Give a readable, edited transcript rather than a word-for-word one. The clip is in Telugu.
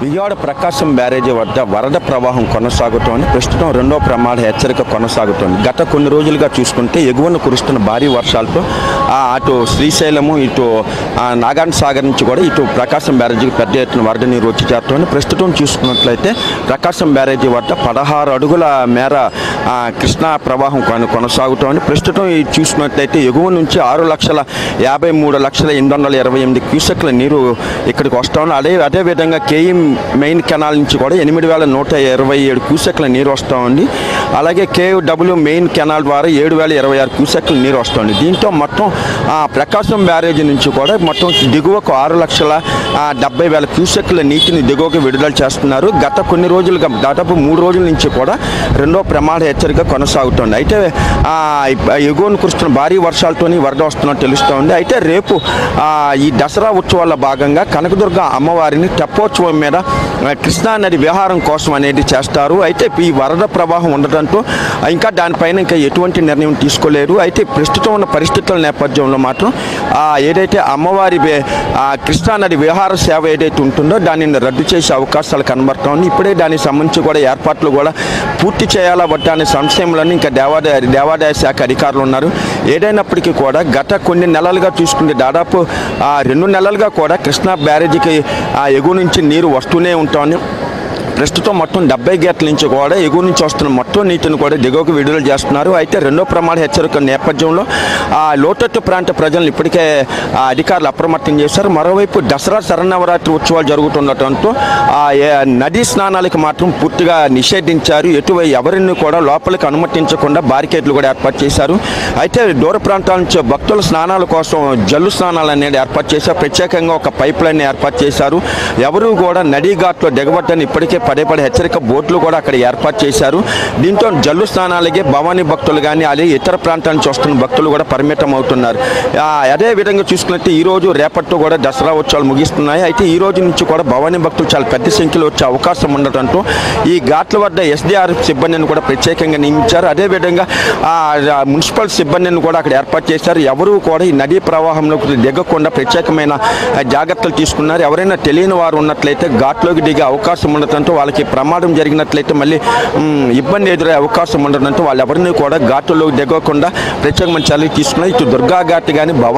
విజయవాడ ప్రకాశం బ్యారేజీ వద్ద వరద ప్రవాహం కొనసాగుతోంది. ప్రస్తుతం రెండో ప్రమాద హెచ్చరిక కొనసాగుతోంది. గత కొన్ని రోజులుగా చూసుకుంటే ఎగువన కురుస్తున్న భారీ వర్షాలతో అటు శ్రీశైలము ఇటు నాగార్జున సాగర్ నుంచి కూడా ఇటు ప్రకాశం బ్యారేజీకి పెద్ద ఎత్తున వరద నీరు వచ్చి చేరుతోంది. ప్రస్తుతం చూసుకున్నట్లయితే ప్రకాశం బ్యారేజీ వద్ద 16 అడుగుల మేర కృష్ణా ప్రవాహం కొనసాగుతోంది. ప్రస్తుతం చూసుకున్నట్లయితే ఎగువ నుంచి 6,53,828 క్యూసెక్ల నీరు ఇక్కడికి వస్తుంది. అదేవిధంగా కేఈ మెయిన్ కెనాల్ నుంచి కూడా 8,127 క్యూసెక్ల నీరు వస్తూ ఉంది. అలాగే కేడబ్ల్యూ మెయిన్ కెనాల్ ద్వారా 7,026 క్యూసెక్ల నీరు వస్తుంది. దీంతో మొత్తం ప్రకాశం బ్యారేజీ నుంచి కూడా మొత్తం దిగువకు 6,70,000 క్యూసెక్ల నీటిని దిగువకు విడుదల చేస్తున్నారు. గత కొన్ని రోజులుగా దాదాపు 3 రోజుల నుంచి కూడా రెండో ప్రమాద హెచ్చరిక కొనసాగుతుంది. అయితే ఎగువన కురుస్తున్న భారీ వర్షాలతోని వరద వస్తున్నట్టు తెలుస్తోంది. అయితే రేపు ఈ దసరా ఉత్సవాల భాగంగా కనకదుర్గ అమ్మవారిని తెప్పోత్సవం మీద కృష్ణా నది విహారం కోసం అనేది చేస్తారు. అయితే ఈ వరద ప్రవాహం ఉండటంతో ఇంకా దానిపైన ఇంకా ఎటువంటి నిర్ణయం తీసుకోలేరు. అయితే ప్రస్తుతం ఉన్న పరిస్థితుల నేపథ్యంలో మాత్రం ఏదైతే అమ్మవారి కృష్ణా నది విహార సేవ ఏదైతే ఉంటుందో దానిని రద్దు చేసే అవకాశాలు కనబడతా ఉంది. ఇప్పుడే దానికి సంబంధించి కూడా ఏర్పాట్లు కూడా పూర్తి చేయాలా వద్దా అనే సంశయంలోని ఇంకా దేవాదాయ శాఖ అధికారులు ఉన్నారు. ఏదైనప్పటికీ కూడా గత కొన్ని నెలలుగా చూసుకుంటే దాదాపు 2 నెలలుగా కూడా కృష్ణా బ్యారేజీకి ఎగువ నుంచి నీరు వస్తూనే ఉంటుంది. ప్రస్తుతం మొత్తం 70 గేట్ల నుంచి కూడా ఎగువ నుంచి వస్తున్న మొత్తం నీటిని కూడా దిగువకు విడుదల చేస్తున్నారు. అయితే రెండో ప్రమాద హెచ్చరిక నేపథ్యంలో లోతట్టు ప్రాంత ప్రజలను ఇప్పటికే అధికారులు అప్రమత్తం చేశారు. మరోవైపు దసరా శరన్నవరాత్రి ఉత్సవాలు జరుగుతుండటంతో నదీ స్నానాలకు మాత్రం పూర్తిగా నిషేధించారు. ఎవరిని కూడా లోపలికి అనుమతించకుండా బారికేడ్లు కూడా ఏర్పాటు చేశారు. అయితే దూర ప్రాంతాల నుంచి భక్తుల స్నానాల కోసం జల్లు స్నానాలు అనేది ఏర్పాటు చేశారు. ప్రత్యేకంగా ఒక పైప్ లైన్ ఏర్పాటు చేశారు. ఎవరు కూడా నదీ ఘాట్లో దిగవద్దని ఇప్పటికే పదే హెచ్చరిక బోట్లు కూడా అక్కడ ఏర్పాటు చేశారు. దీంతో జల్లు స్నానాలకే భవానీ భక్తులు కానీ అలాగే ఇతర ప్రాంతాల నుంచి వస్తున్న భక్తులు కూడా పరిమితం అవుతున్నారు. అదే విధంగా చూసుకున్నట్టు ఈ రోజు రేపటితో కూడా దసరా ఉత్సవాలు ముగిస్తున్నాయి. అయితే ఈ రోజు నుంచి కూడా భవానీ భక్తులు చాలా పెద్ద సంఖ్యలో వచ్చే అవకాశం ఉండటంతో ఈ ఘాట్ల వద్ద ఎస్డీఆర్ఎఫ్ సిబ్బందిని కూడా ప్రత్యేకంగా నియమించారు. అదేవిధంగా మున్సిపల్ సిబ్బందిని కూడా అక్కడ ఏర్పాటు చేశారు. ఎవరు కూడా ఈ నదీ ప్రవాహంలోకి దిగకుండా ప్రత్యేకమైన జాగ్రత్తలు తీసుకున్నారు. ఎవరైనా తెలియని వారు ఉన్నట్లయితే ఘాట్లోకి దిగే అవకాశం ఉండటంతో వాళ్ళకి ప్రమాదం జరిగినట్లయితే మళ్ళీ ఇబ్బంది ఎదురయ్యే అవకాశం ఉండడంతో వాళ్ళు ఎవరిని కూడా ఘాట్లోకి దిగకుండా ప్రత్యేకమైన చర్యలు తీసుకున్నారు. ఇటు దుర్గా ఘాట్ కానీ